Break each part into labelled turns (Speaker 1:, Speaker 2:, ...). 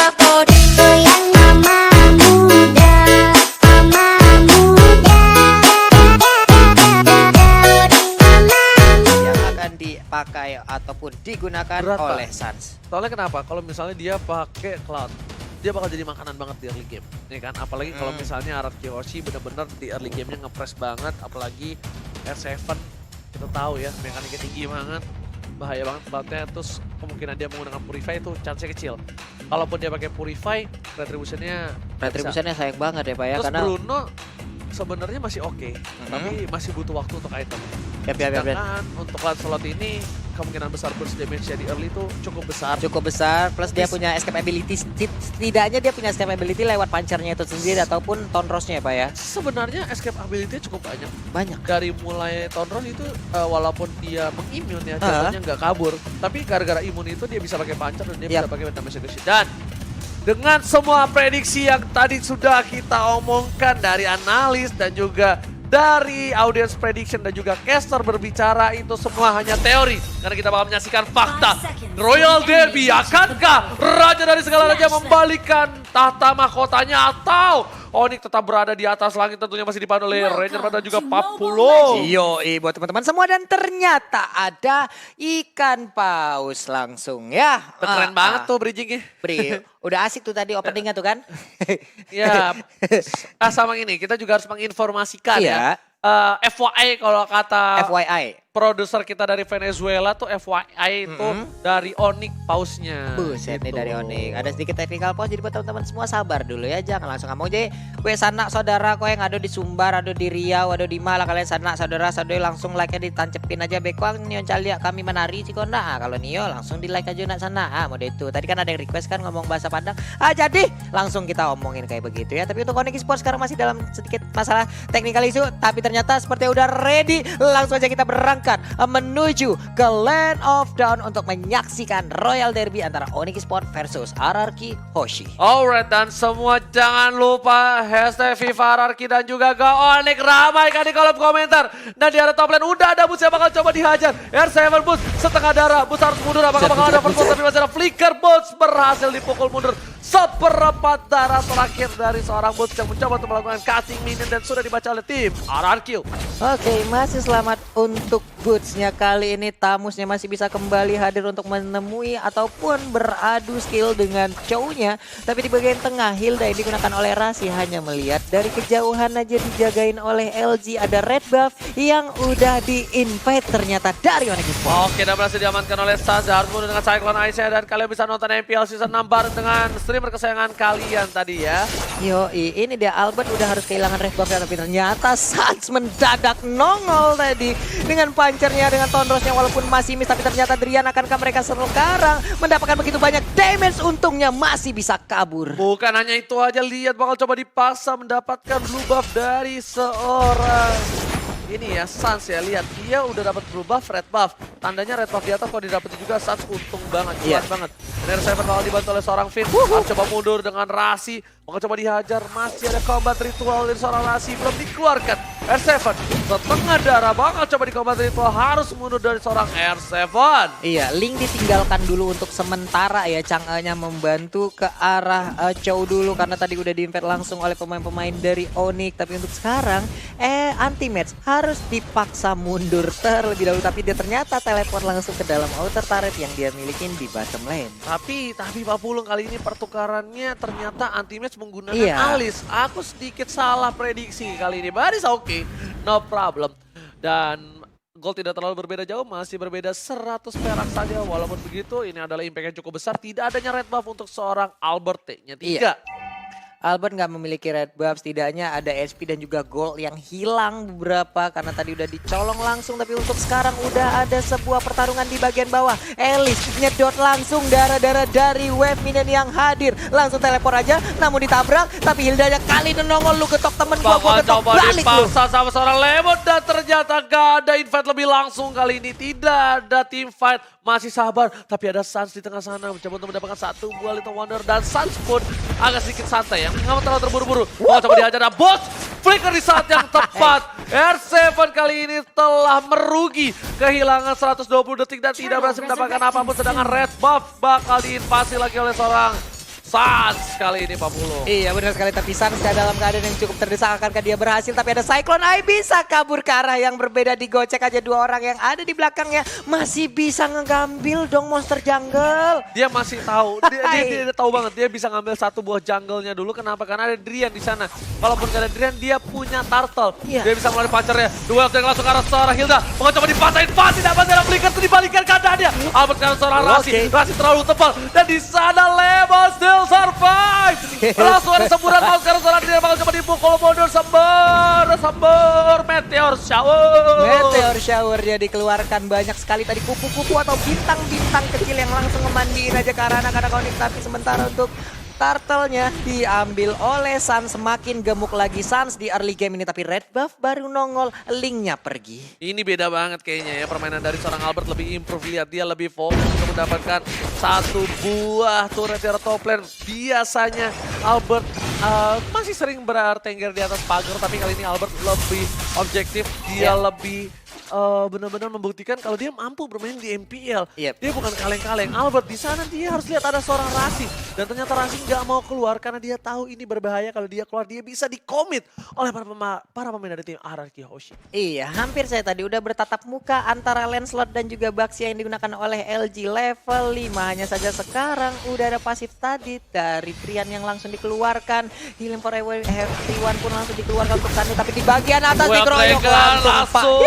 Speaker 1: Goyang mama muda, mama muda.
Speaker 2: Yang akan dipakai ataupun digunakan
Speaker 3: Berat, Pak.
Speaker 2: oleh Suns.
Speaker 3: Soalnya kenapa? Kalau misalnya dia pakai Cloud, dia bakal jadi makanan banget di early game, ya kan? Apalagi kalau misalnya Araki Hoshi bener-bener di early gamenya nge-press banget, apalagi R7 kita tahu ya mekaniknya tinggi banget, bahaya banget platnya. Terus kemungkinan dia menggunakan Purify itu chance-nya kecil. Kalaupun dia pakai Purify, retributionnya
Speaker 2: Retributionnya sayang banget ya Pak ya,
Speaker 3: Terus
Speaker 2: karena
Speaker 3: Bruno sebenarnya masih oke, tapi masih butuh waktu untuk item.
Speaker 2: Yap.
Speaker 3: Sedangkan untuk Lancelot ini kemungkinan besar burst damage-nya di early itu cukup besar.
Speaker 2: cukup besar, plus dia punya escape ability. Setidaknya dia punya escape ability lewat punchernya itu sendiri ataupun Tonrosnya ya Pak ya.
Speaker 3: Sebenarnya escape ability-nya cukup banyak.
Speaker 2: Banyak.
Speaker 3: Dari mulai Tonros itu walaupun dia mengimun ya, jatuhnya nggak kabur. Tapi gara-gara imun itu dia bisa pakai puncher dan dia bisa pakai damage reduction. Dan dengan semua prediksi yang tadi sudah kita omongkan dari analis dan juga dari audience prediction dan juga caster berbicara, itu semua hanya teori. Karena kita bakal menyaksikan fakta. Royal Derby, akankah Raja dari segala raja membalikan tahta mahkotanya, atau Onyx tetap berada di atas langit, tentunya masih dipandu oleh Ranger dan juga Papulo.
Speaker 2: Yoi buat teman-teman semua, dan ternyata ada ikan paus langsung ya.
Speaker 3: Keren banget tuh bridgingnya.
Speaker 2: Udah asik tuh tadi openingnya tuh kan.
Speaker 3: Ya, sama ini kita juga harus menginformasikan
Speaker 2: Iya.
Speaker 3: ya. FYI kalau kata
Speaker 2: FYI.
Speaker 3: produser kita dari Venezuela tuh, FYI itu dari Onyx pausnya.
Speaker 2: Buset nih
Speaker 3: gitu.
Speaker 2: dari Onyx. Ada sedikit technical pause, jadi buat teman-teman semua sabar dulu ya, jangan langsung ngomong. Jadi gue sanak saudara kau yang ada di Sumbar, ada di Riau, ada di Malang, kalian sanak saudara langsung like-nya ditancepin aja. Bekwang Nio Calia kami menari Cikona. Kalau Nio langsung di like aja nak sana. Mode itu. Tadi kan ada yang request kan ngomong bahasa Padang. Jadi langsung kita omongin kayak begitu ya. Tapi untuk Onyx Esports sekarang masih dalam sedikit masalah technical issue, tapi ternyata seperti udah ready. Langsung aja kita berangkat menuju ke Land of Dawn untuk menyaksikan Royal Derby antara Onyx Esports versus RRQ Hoshi.
Speaker 3: Alright, dan semua jangan lupa hashtag FIFA RRQ dan juga Go Onyx, ramaikan di kolom komentar. Dan di area top lane udah ada Boots yang bakal coba dihajar. R7 Boots setengah darah, Boots harus mundur, apakah bakal ada first blood, tapi masih ada flicker. Boots berhasil dipukul mundur. Seperempat darah terakhir dari seorang Boots yang mencoba untuk melakukan cutting minion dan sudah dibaca oleh tim RRQ.
Speaker 2: Oke, masih selamat untuk Bootsnya. Kali ini Tamusnya masih bisa kembali hadir untuk menemui ataupun beradu skill dengan Chow-nya. Tapi di bagian tengah Hilda yang digunakan oleh Rasi hanya melihat dari kejauhan aja, dijagain oleh LG. Ada red buff yang udah di-invite ternyata dari Onyx Esports.
Speaker 3: Oke, dan berhasil diamankan oleh Saza Hartmut dengan Cyclone Aisyah, dan kalian bisa nonton MPL Season 6 bareng dengan streamer kesayangan kalian tadi ya.
Speaker 2: Yoi, ini dia Albert udah harus kehilangan red buff, tapi ternyata Suns mendadak nongol tadi dengan punchernya, dengan Tonrosnya walaupun masih miss, tapi ternyata Drian akankah mereka sekarang mendapatkan begitu banyak damage, untungnya masih bisa kabur.
Speaker 3: Bukan hanya itu aja, lihat bakal coba dipaksa mendapatkan blue buff dari seorang ini ya, Suns ya. Lihat, dia udah dapat blue buff, red buff. Tandanya red buff di atas kalau didapetin juga Suns untung banget, kuat banget. Dan R7 bakal dibantu oleh seorang Finn. Harus coba mundur dengan Rasi, bakal coba dihajar. Masih ada combat ritual dari seorang Rasi, belum dikeluarkan. R7 setengah darah, bakal coba di combat ritual, harus mundur dari seorang R7.
Speaker 2: Iya, Link ditinggalkan dulu untuk sementara ya. Chang'e-nya membantu ke arah Chow dulu karena tadi udah di-invite langsung oleh pemain-pemain dari Onyx. Tapi untuk sekarang anti-match harus dipaksa mundur terlebih dahulu, tapi dia ternyata teleport langsung ke dalam outer turret yang dia milikin di bottom lane.
Speaker 3: Tapi Pak Pulung kali ini pertukarannya ternyata anti-match menggunakan Alis. Aku sedikit salah prediksi kali ini. Baris oke, no problem. Dan gold tidak terlalu berbeda jauh, masih berbeda 100 perak saja. Walaupun begitu, ini adalah impact yang cukup besar. Tidak adanya red buff untuk seorang Albert T-nya 3.
Speaker 2: Albert nggak memiliki red buff, setidaknya ada SP dan juga gold yang hilang beberapa karena tadi udah dicolong langsung. Tapi untuk sekarang udah ada sebuah pertarungan di bagian bawah. Elis nyedot langsung darah-darah dari wave minion yang hadir. Langsung teleport aja, namun ditabrak. Tapi Hildanya kali ini nongol, lu ketok temen gua ketok
Speaker 3: coba
Speaker 2: balik lu.
Speaker 3: dipaksa sama seorang Lemon, dan ternyata gak ada invite lebih langsung kali ini. Tidak ada team fight, masih sabar. Tapi ada Suns di tengah sana, mencoba untuk mendapatkan satu buah Little Wonder. Dan Suns pun agak sedikit santai ya, nggak mau terlalu terburu-buru. Mau coba dihajar, dan Bos flicker di saat yang tepat. R7 kali ini telah merugi, kehilangan 120 detik dan tidak berhasil mendapatkan apapun. Sedangkan red buff bakal diinvasi lagi oleh seorang Sans kali ini 40.
Speaker 2: Iya benar sekali, tapi Sans dalam keadaan yang cukup terdesak. Akankah dia berhasil? Tapi ada Cyclone Eye bisa kabur ke arah yang berbeda. Digocek aja dua orang yang ada di belakangnya. Masih bisa ngegambil dong monster jungle.
Speaker 3: Dia masih tahu, dia tahu banget dia bisa ngambil satu buah jungle-nya dulu. Kenapa? Karena ada Drian di sana. Walaupun gak ada Drian, dia punya turtle.
Speaker 2: Iya.
Speaker 3: Dia bisa melalui pacarnya. Duel yang langsung ke arah seorang Hilda. Mau coba dipatahin, pasti dapat dalam flicker, dibalikan keadaannya. Albert ke arah seorang Rasi. Rasi terlalu tebal. Dan di sana Lemon still survive. Langsung ada semburan mouse karena seorang Drian bakal coba dipukul mundur. Sembur. Meteor shower.
Speaker 2: Meteor shower dia dikeluarkan banyak sekali tadi kupu-kupu atau bintang-bintang kecil yang langsung memandiin aja ke arah anak-anak Onyx. Tapi sementara untuk turtle-nya diambil oleh Sans, semakin gemuk lagi Sans di early game ini. Tapi red buff baru nongol, Link-nya pergi.
Speaker 3: Ini beda banget kayaknya ya, permainan dari seorang Albert lebih improve. Lihat dia lebih fokus untuk mendapatkan satu buah turret di top lane. Biasanya Albert masih sering bertengger di atas pagar, tapi kali ini Albert lebih objektif. Dia lebih benar-benar membuktikan kalau dia mampu bermain di MPL.
Speaker 2: Yep.
Speaker 3: Dia bukan kaleng-kaleng. Albert di sana dia harus lihat ada seorang Rasi. Dan ternyata Rasi nggak mau keluar karena dia tahu ini berbahaya. Kalau dia keluar dia bisa dikomit oleh para pemain dari tim RRQ Hoshi.
Speaker 2: Iya, hampir saya tadi udah bertatap muka antara Lancelot dan juga Baxia yang digunakan oleh LG level 5. Hanya saja sekarang udah ada pasif tadi dari Brian yang langsung dikeluarkan. Healing for everyone pun langsung dikeluarkan untuk Sunny. Tapi di bagian atas dikeroyok langsung.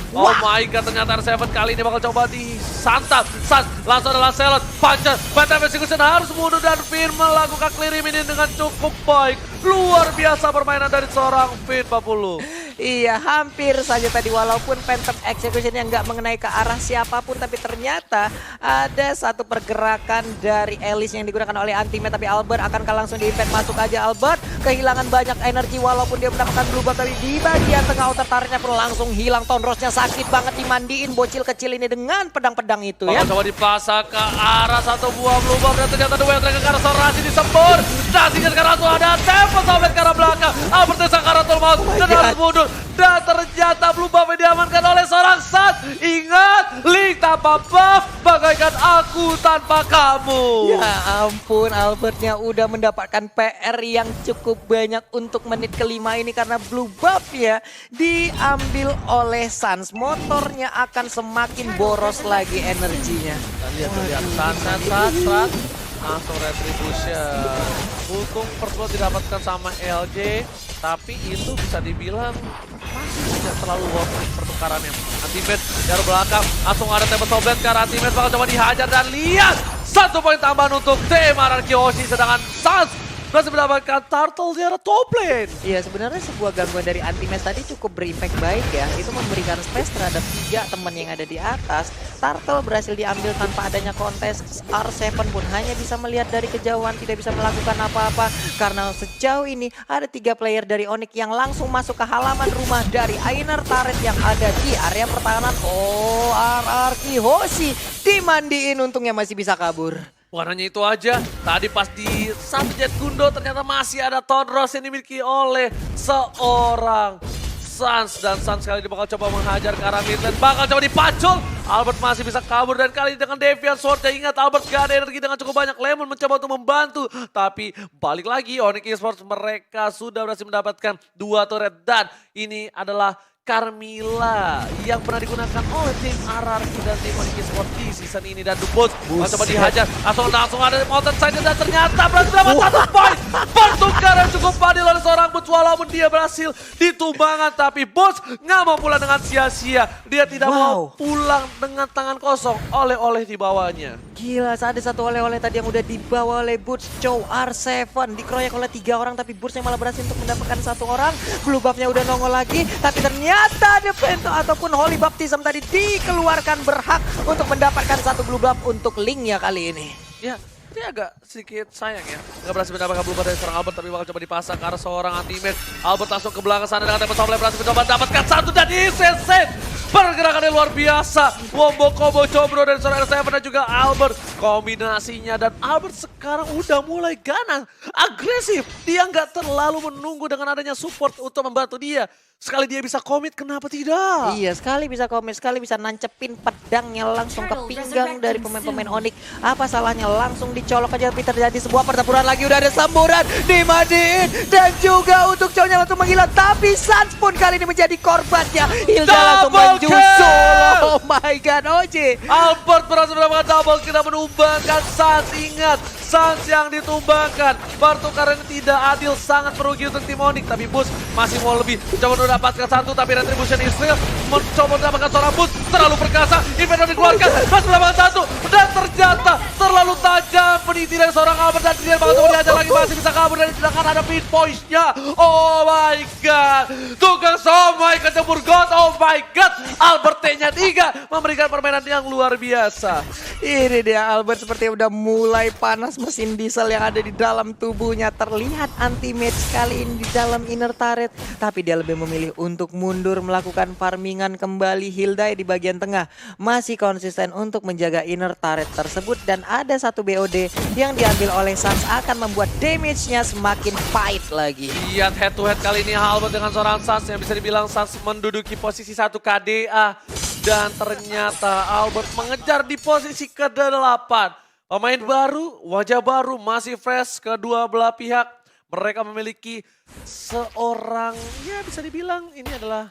Speaker 3: Oh my god, ternyata R7 kali ini bakal coba disantap. Sans langsung adalah Selot, Puncher, Batman Execution harus mundur dan Finn melakukan clear ini dengan cukup baik. Luar biasa permainan dari seorang Finn 40.
Speaker 2: Iya, hampir saja tadi walaupun Phantom Execution yang nggak mengenai ke arah siapapun, tapi ternyata ada satu pergerakan dari Alice yang digunakan oleh Anti-Mate. Tapi Albert akankah langsung di-impact? Masuk aja Albert, kehilangan banyak energi walaupun dia mendapatkan blue buff, tapi di bagian tengah outer turret-nya pun langsung hilang. Tonrosnya sakit banget dimandiin bocil kecil ini dengan pedang-pedang itu ya.
Speaker 3: Coba dipasang ke arah satu buah blue buff dan ternyata duel ke arah seorang Rasi disembur. Rasinya sekarang langsung ada tempo sampai ke arah belakang. Albert desa ke arah Tolmaus dan harus mundur. Dan ternyata blue buff diamankan oleh seorang Sans. Ingat, Link tanpa buff bagaikan aku tanpa kamu.
Speaker 2: Ya ampun, Albertnya udah mendapatkan PR yang cukup banyak untuk menit kelima ini karena blue buff ya diambil oleh Sans. Motornya akan semakin boros lagi energinya.
Speaker 3: Dan lihat Sans langsung retribution. Untung first blood didapatkan sama LJ, tapi itu bisa dibilang masih tidak terlalu worth it pertukarannya. Anti-Mate dari belakang, langsung ada table top lane karena Anti-Mate bakal coba dihajar dan lihat 1 poin tambahan untuk tim RRQ Hoshi, sedangkan Sans berhasil mendapatkan turtle di arah top lane.
Speaker 2: Iya, sebenarnya sebuah gangguan dari Anti-Mate tadi cukup berimpact baik ya. Itu memberikan space terhadap 3 teman yang ada di atas. Turtle berhasil diambil tanpa adanya kontes. R7 pun hanya bisa melihat dari kejauhan, tidak bisa melakukan apa-apa. Karena sejauh ini ada 3 player dari Onyx yang langsung masuk ke halaman rumah dari Ainer turret yang ada di area pertahanan. Oh, RRQ Hoshi dimandiin, untungnya masih bisa kabur.
Speaker 3: Bukan hanya itu aja, tadi pas di satu jet gundo ternyata masih ada Tonros yang dimiliki oleh seorang Sans. Dan Sans kali ini bakal coba menghajar ke arah mid lane, bakal coba dipacul. Albert masih bisa kabur dan kali ini dengan Deviant Sword. Ingat, Albert gak ada energi dengan cukup banyak. Lemon mencoba untuk membantu, tapi balik lagi Onyx Esports mereka sudah berhasil mendapatkan 2 turret. Dan ini adalah Carmilla yang pernah digunakan oleh tim RRQ dan tim Onyx Esports di season ini. Dan Dubos coba dihajar, langsung ada mountain side dan ternyata berhasil dapat 1 poin. Pertukaran cukup adil oleh seorang Boots walaupun dia berhasil ditumbangan, tapi Boots nggak mau pulang dengan sia-sia. Dia tidak mau pulang dengan tangan kosong, oleh-oleh di bawahnya.
Speaker 2: Gila, ada satu oleh-oleh tadi yang udah dibawa oleh Boots. Chow R7 dikeroyok oleh 3 orang, tapi Bootsnya malah berhasil untuk mendapatkan 1 orang. Blue buffnya udah nongol lagi, tapi ternyata ada Pento ataupun Holy Baptism tadi dikeluarkan, berhak untuk mendapatkan 1 blue buff untuk Link ya kali ini.
Speaker 3: Ya, ini agak sedikit sayang ya. Nggak berhasil mendapatkan blue buff dari seorang Albert, tapi bakal coba dipasang ke arah seorang Anti-Mate. Albert langsung ke belakang sana dengan tempat Sobleh, berhasil mencoba mendapatkan 1 dan ICC. Pergerakannya luar biasa. Wombo combo combro dari seorang R7 dan juga Albert. Kombinasinya dan Albert sekarang udah mulai ganas, agresif. Dia nggak terlalu menunggu dengan adanya support untuk membantu dia. Sekali dia bisa komit, kenapa tidak?
Speaker 2: Iya, sekali bisa komen, sekali bisa nancepin pedangnya langsung ke pinggang dari pemain-pemain Onyx. Apa salahnya langsung dicolok aja, tapi terjadi sebuah pertempuran lagi. Udah ada semburan dimandiin dan juga untuk cowoknya langsung menghilang. Tapi Sans pun kali ini menjadi korbannya. Hilda langsung
Speaker 3: Double
Speaker 2: menyusul.
Speaker 3: kill!
Speaker 2: Oh my god, Oji.
Speaker 3: Albert berhasil mendapatkan double kill dan menumbangkan Sans. Ingat, Sans yang ditumbangkan. Pertukaran ini tidak adil, sangat merugi untuk tim Onyx. Tapi Bus masih mau lebih. Coba mendapatkan satu, tapi Retribution Israel mencoba mendapatkan seorang Bus. Terlalu perkasa, Inferno dikeluarkan. Masih mendapatkan satu. Dan ternyata terlalu tajam peniti dari seorang Albert. Dan dia bakal coba diajar lagi, masih bisa kabur. Dan sedangkan ada pinpoint-nya. Oh my god. Tukang somai kecebur God. Oh my god. Albert T-nya 3 memberikan permainan yang luar biasa.
Speaker 2: Ini dia Albert seperti udah mulai panas mesin diesel yang ada di dalam tubuhnya. Terlihat anti-match kali ini di dalam inner turret. Tapi dia lebih memilih untuk mundur melakukan farmingan kembali. Hilda di bagian tengah masih konsisten untuk menjaga inner turret tersebut. Dan ada satu BOD yang diambil oleh Sans akan membuat damage-nya semakin fight lagi.
Speaker 3: Lihat head to head kali ini Albert dengan seorang Sans yang bisa dibilang Sans menduduki posisi 1 KDA. Dan ternyata Albert mengejar di posisi ke-8. Pemain baru, wajah baru, masih fresh kedua belah pihak. Mereka memiliki seorang, ya bisa dibilang ini adalah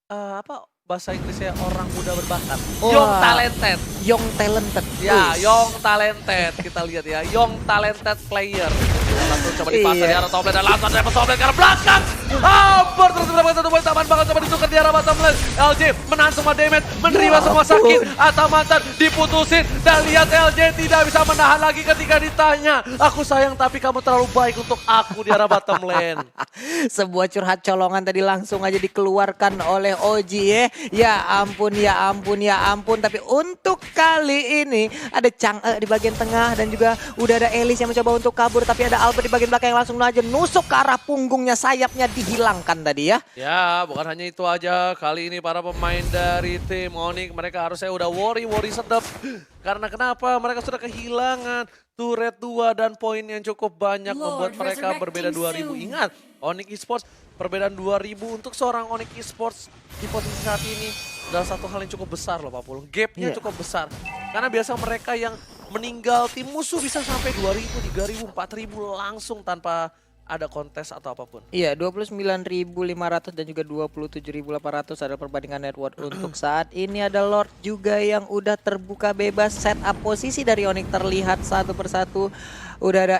Speaker 3: apa bahasa Inggrisnya orang muda berbakat.
Speaker 2: Wah.
Speaker 3: Young talented.
Speaker 2: Young talented.
Speaker 3: Ya, young talented. Kita lihat ya, young talented player. Langsung coba dipasang di arah top lane dan langsung dapat top lane ke arah belakang. Albert terus mendapatkan satu poin taman bakal coba ditukar di arah bottom lane. LJ menahan semua damage, menerima
Speaker 2: Ya
Speaker 3: semua
Speaker 2: ampun.
Speaker 3: sakit. Atamantan diputusin dan lihat LJ tidak bisa menahan lagi ketika ditanya. Aku sayang tapi kamu terlalu baik untuk aku di arah bottom lane.
Speaker 2: Sebuah curhat colongan tadi langsung aja dikeluarkan oleh Oji ya. Ya ampun, ya ampun, ya ampun. Tapi untuk kali ini ada Chang'e di bagian tengah dan juga udah ada Elise yang mencoba untuk kabur. Tapi ada Albert di bagian belakang yang langsung aja nusuk ke arah punggungnya, sayapnya dihilangkan tadi ya.
Speaker 3: Ya, bukan hanya itu aja. Kali ini para pemain dari tim Onyx mereka harusnya udah worry sedap. Karena kenapa? Mereka sudah kehilangan turret 2 dan poin yang cukup banyak membuat mereka berbeda 2000. Ingat, Onyx Esports perbedaan 2000 untuk seorang Onyx Esports di posisi saat ini adalah satu hal yang cukup besar loh Pak Pulung. Gapnya cukup besar. Karena biasa mereka yang meninggal tim musuh bisa sampai 2000, 3000, 4000 langsung tanpa ada kontes atau apapun.
Speaker 2: Iya, 29.500 dan juga 27.800 adalah perbandingan net worth untuk saat ini. Ada Lord juga yang udah terbuka bebas. Setup posisi dari Onyx terlihat satu persatu. Udah ada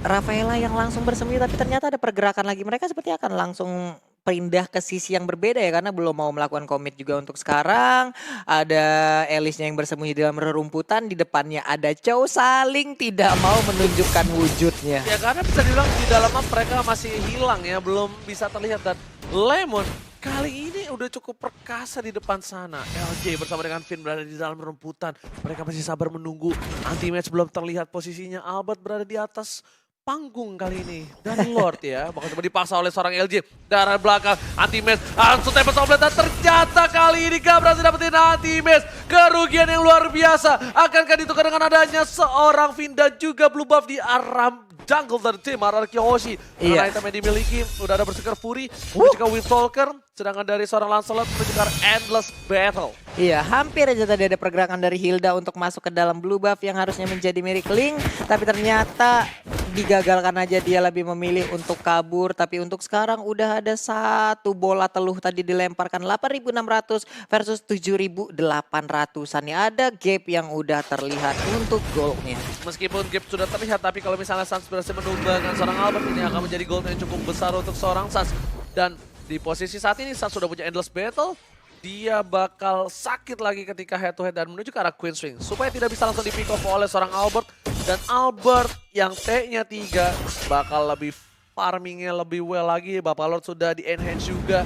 Speaker 2: Rafaela yang langsung bersembunyi, tapi ternyata ada pergerakan lagi. Mereka seperti akan langsung pindah ke sisi yang berbeda ya, karena belum mau melakukan commit juga untuk sekarang. Ada Elise-nya yang bersembunyi di dalam rerumputan, di depannya ada Chow saling tidak mau menunjukkan wujudnya.
Speaker 3: Ya karena bisa dibilang di dalam map mereka masih hilang ya, belum bisa terlihat. Dan Lemon kali ini udah cukup perkasa di depan sana. LJ bersama dengan Finn berada di dalam rumputan. Mereka masih sabar menunggu. Anti-match belum terlihat posisinya. Albert berada di atas panggung kali ini. Dan Lord ya, bakal coba dipaksa oleh seorang LJ. Darah belakang, anti-match, langsung tembak top lane. Dan ternyata kali ini gak berhasil dapetin anti-match. Kerugian yang luar biasa. Akankah ditukar dengan adanya seorang Finn dan juga blue buff di arah jungle dari tim Araki Hoshi. Karena item yang dimiliki, udah ada Berserker Fury, menuju ke Windtalker. Sedangkan dari seorang Lancelot menuju ke Endless Battle.
Speaker 2: Iya, hampir aja tadi ada pergerakan dari Hilda untuk masuk ke dalam blue buff yang harusnya menjadi milik Link. Tapi ternyata digagalkan aja, dia lebih memilih untuk kabur. Tapi untuk sekarang udah ada satu bola teluh tadi dilemparkan 8.600 versus 7.800an. Ya, ada gap yang udah terlihat untuk goalnya.
Speaker 3: Meskipun gap sudah terlihat, tapi kalau misalnya Sans berhasil menumbangkan seorang Albert, ini akan menjadi gold yang cukup besar untuk seorang Sans. Dan di posisi saat ini Sans sudah punya Endless Battle. Dia bakal sakit lagi ketika head to head dan menuju ke arah Queen Swing. Supaya tidak bisa langsung di pick off oleh seorang Albert. Dan Albert yang T-nya 3 bakal lebih farmingnya lebih well lagi. Bapak Lord sudah di enhance juga.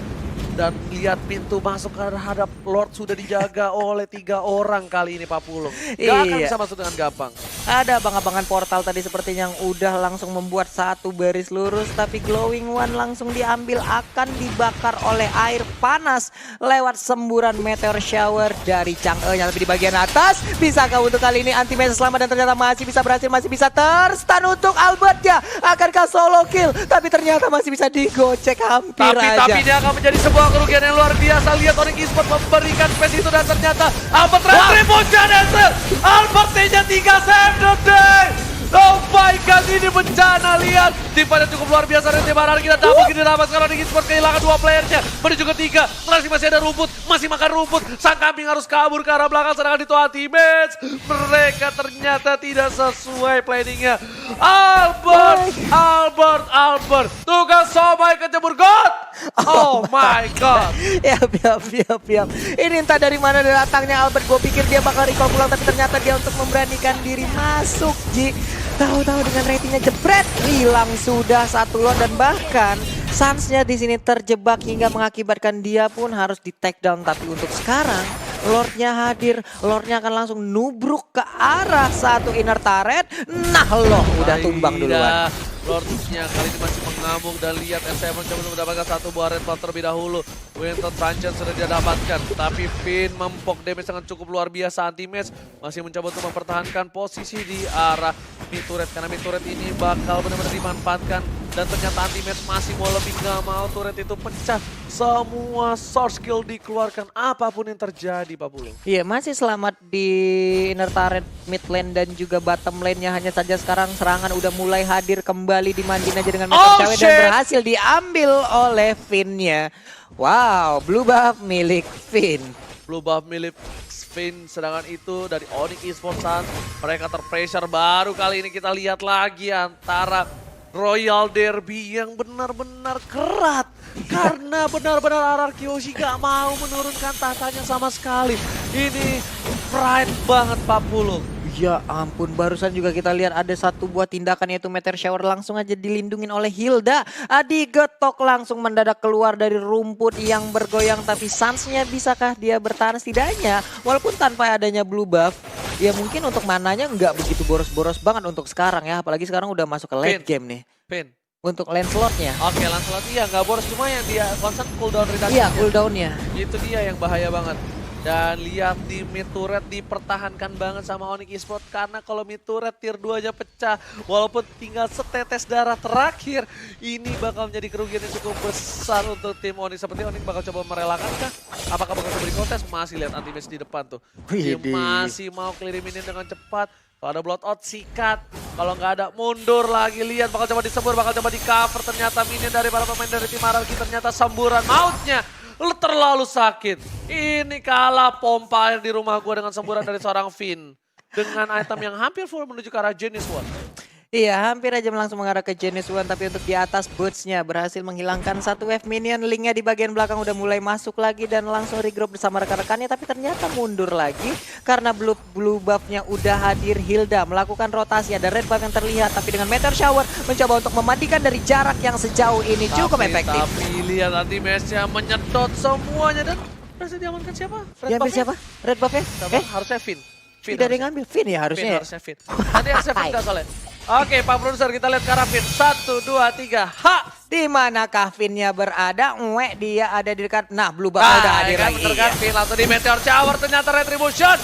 Speaker 3: Dan lihat pintu masuk terhadap Lord sudah dijaga oleh 3 orang kali ini Pak Pulung. Gak akan
Speaker 2: Iya.
Speaker 3: bisa masuk dengan gampang.
Speaker 2: Ada abang-abangan portal tadi sepertinya yang udah langsung membuat satu baris lurus, tapi Glowing One langsung diambil, akan dibakar oleh air panas lewat semburan meteor shower dari Chang'e-nya. Tapi di bagian atas, bisakah untuk kali ini Anti-Mage selamat dan ternyata masih bisa berhasil, masih bisa terstun untuk Albert-nya. Akankah solo kill? Tapi ternyata masih bisa digocek hampir aja.
Speaker 3: Tapi ini akan menjadi sebuah kerugian yang luar biasa. Lihat Onyx Esports memberikan space itu dan ternyata Albert Retribution Answer. Albert nya 3 save the day. Oh my god, ini bencana. Lihat timnya cukup luar biasa dari tim Araki dan tak begitu dapat kalau Onyx Esports kehilangan 2 playernya menuju ke 3. Masih ada rumput, masih makan rumput. Sang kambing harus kabur ke arah belakang sedangkan itu Anti-Mage. Mereka ternyata tidak sesuai planningnya. Albert. Tugas somai kecebur God. Oh my god.
Speaker 2: Yap. Ini entah dari mana datangnya Albert. Gue pikir dia bakal recall pulang, tapi ternyata dia untuk memberanikan diri masuk, Ji. Tahu-tahu dengan ratingnya jebret, hilang sudah satu lot dan bahkan Suns-nya di sini terjebak hingga mengakibatkan dia pun harus di take down. Tapi untuk sekarang Lord-nya hadir, Lord-nya akan langsung nubruk ke arah satu inner turret. Nah loh, udah tumbang duluan.
Speaker 3: Lord-nya kali ini masih mengamuk dan lihat S7 coba untuk mendapatkan satu buah red buff terlebih dahulu. Winter Truncheon sudah dia dapatkan, tapi Finn mempok damage sangat cukup luar biasa. Anti-Mage masih mencoba untuk mempertahankan posisi di arah mid turret karena mid turret ini bakal benar-benar dimanfaatkan dan ternyata Anti-Mage masih mau lebih, nggak mau turret itu pecah. Semua source skill dikeluarkan apapun yang terjadi Pak Pulung.
Speaker 2: Iya, masih selamat di inner turret, mid lane dan juga bottom lane-nya. Hanya saja sekarang serangan udah mulai hadir kembali, dimandiin aja dengan meteor shower dan berhasil diambil oleh Finn-nya. Wow, blue buff milik Finn.
Speaker 3: Blue buff milik Finn, sedangkan itu dari Onyx Esports Suns. Mereka terpressure baru kali ini kita lihat lagi antara Royal Derby yang benar-benar kerat. Karena benar-benar RRQ Yoshi gak mau menurunkan tahtanya sama sekali. Ini pride banget Pak Pulung.
Speaker 2: Ya ampun, barusan juga kita lihat ada satu buah tindakan yaitu meteor shower langsung aja dilindungin oleh Hilda. Adi Getok langsung mendadak keluar dari rumput yang bergoyang, tapi Suns-nya bisakah dia bertahan setidaknya walaupun tanpa adanya blue buff. Ya mungkin untuk mananya nggak begitu boros-boros banget untuk sekarang ya, apalagi sekarang udah masuk ke late game nih.
Speaker 3: Finn.
Speaker 2: Untuk Lancelot-nya.
Speaker 3: Oke, Lancelot iya nggak boros, cuma yang dia constant cooldown reduction.
Speaker 2: Iya, cooldown-nya.
Speaker 3: Itu dia yang bahaya banget. Dan lihat di mid turret dipertahankan banget sama Onyx Esports karena kalau mid turret tier 2-nya pecah walaupun tinggal setetes darah terakhir, ini bakal menjadi kerugian yang cukup besar untuk tim Onyx. Seperti Onyx bakal coba merelakan kah? Apakah bakal coba dikontes? Masih lihat Anti-Mage di depan tuh. Dia masih mau clear minion dengan cepat. Kalau ada bloodout sikat, kalau nggak ada mundur lagi. Lihat bakal coba disembur, bakal coba di cover. Ternyata minion dari para pemain dari tim Araki ternyata semburan mautnya terlalu sakit. Ini kalah pompa air di rumah gua dengan semburan dari seorang Finn. Dengan item yang hampir full menuju ke arah Genesis One.
Speaker 2: Iya, hampir aja langsung mengarah ke Genesis One, tapi untuk di atas Boots-nya berhasil menghilangkan satu wave minion. Linknya di bagian belakang udah mulai masuk lagi dan langsung regroup bersama rekan-rekannya, tapi ternyata mundur lagi karena blue buff-nya udah hadir. Hilda melakukan rotasi, ada red buff yang terlihat, tapi dengan meteor shower mencoba untuk memandikan dari jarak yang sejauh ini cukup efektif.
Speaker 3: Tapi lihat Anti-Mage-nya menyedot semuanya dan berhasil diamankan siapa?
Speaker 2: Diambil siapa? Red buff-nya?
Speaker 3: Harusnya Finn.
Speaker 2: Tidak ada yang ngambil. Finn ya harusnya.
Speaker 3: Harusnya Finn. Tadi harusnya Finn nggak soalnya. Oke, Pak Produser, kita lihat ke arah Finn. 1, 2, 3, ha!
Speaker 2: Di manakah Finn-nya berada? Dia ada di dekat. Nah, blue buff udah hadir
Speaker 3: kan,
Speaker 2: lagi.
Speaker 3: bener kan, Finn langsung di Meteor Shower. Ternyata Retribution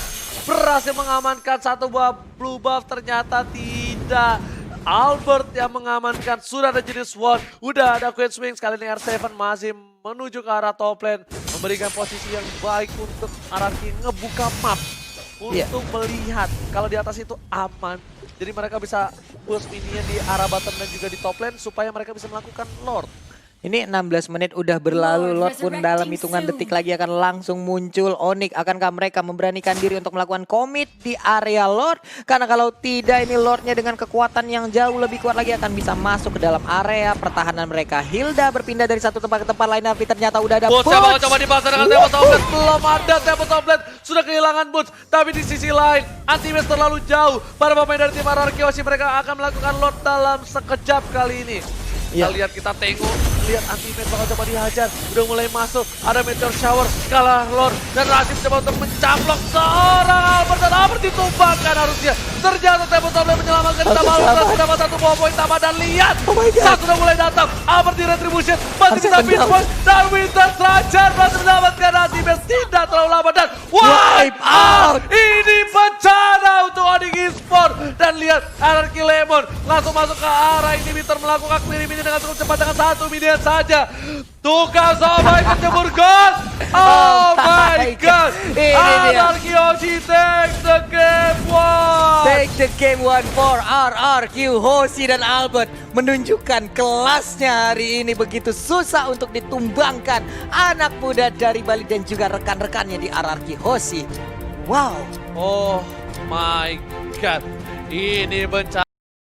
Speaker 3: berhasil mengamankan satu buah blue buff. Ternyata tidak. Albert yang mengamankan. Sudah ada jenis Sword. Udah ada Queen Swing. Sekali ini R7 masih menuju ke arah top lane. Memberikan posisi yang baik untuk Araki ngebuka map. Untuk melihat kalau di atas itu aman. Jadi mereka bisa push minion di arah bottom dan juga di top lane supaya mereka bisa melakukan Lord.
Speaker 2: Ini 16 menit udah berlalu, Lord pun dalam hitungan detik lagi akan langsung muncul. Onyx, akankah mereka memberanikan diri untuk melakukan commit di area Lord? Karena kalau tidak, ini Lordnya dengan kekuatan yang jauh lebih kuat lagi akan bisa masuk ke dalam area pertahanan mereka. Hilda berpindah dari satu tempat ke tempat lain, tapi ternyata udah ada
Speaker 3: Boots.
Speaker 2: Boots.
Speaker 3: Coba dibahas dengan Tempo Toplet. Belum ada Tempo Toplet. Sudah kehilangan Boots. Tapi di sisi lain, Anti-Mage terlalu jauh. Para pemain dari tim RRQ Yoshi mereka akan melakukan Lord dalam sekejap kali ini. Kita lihat, kita tengok. lihat anti-mate bakal coba dihajar. Udah mulai masuk, ada meteor shower, kalah Lord. Dan Rasim coba untuk mencaplok seorang Albert. Dan Albert ditumbangkan harusnya. Ternyata Tebo Toble menyelamatkan sama Albert. Dapat 1 poin tambah dan lihat. Saat sudah mulai datang, Albert di retribution. Masih bisa pinch point. Dan Winter Trajan masih mendapatkan anti-mate. Tidak terlalu lama dan wipe out. Ini bencana untuk Onyx Esports. Dan lihat Anarchy Lemon langsung masuk ke arah inhibitor, melakukan clearing minion dengan cukup cepat dengan 1 minion saja. Tukang Somai kecebur ghost. Oh my god. Anarchy Hoshi take the game 1.
Speaker 2: Take the game 1 for RRQ. Hoshi dan Albert menunjukkan kelasnya hari ini. Begitu susah untuk ditumbangkan anak muda dari Bali dan juga rekan-rekannya di RRQ Hoshi. Wow.
Speaker 3: Oh my god. Ini bencana.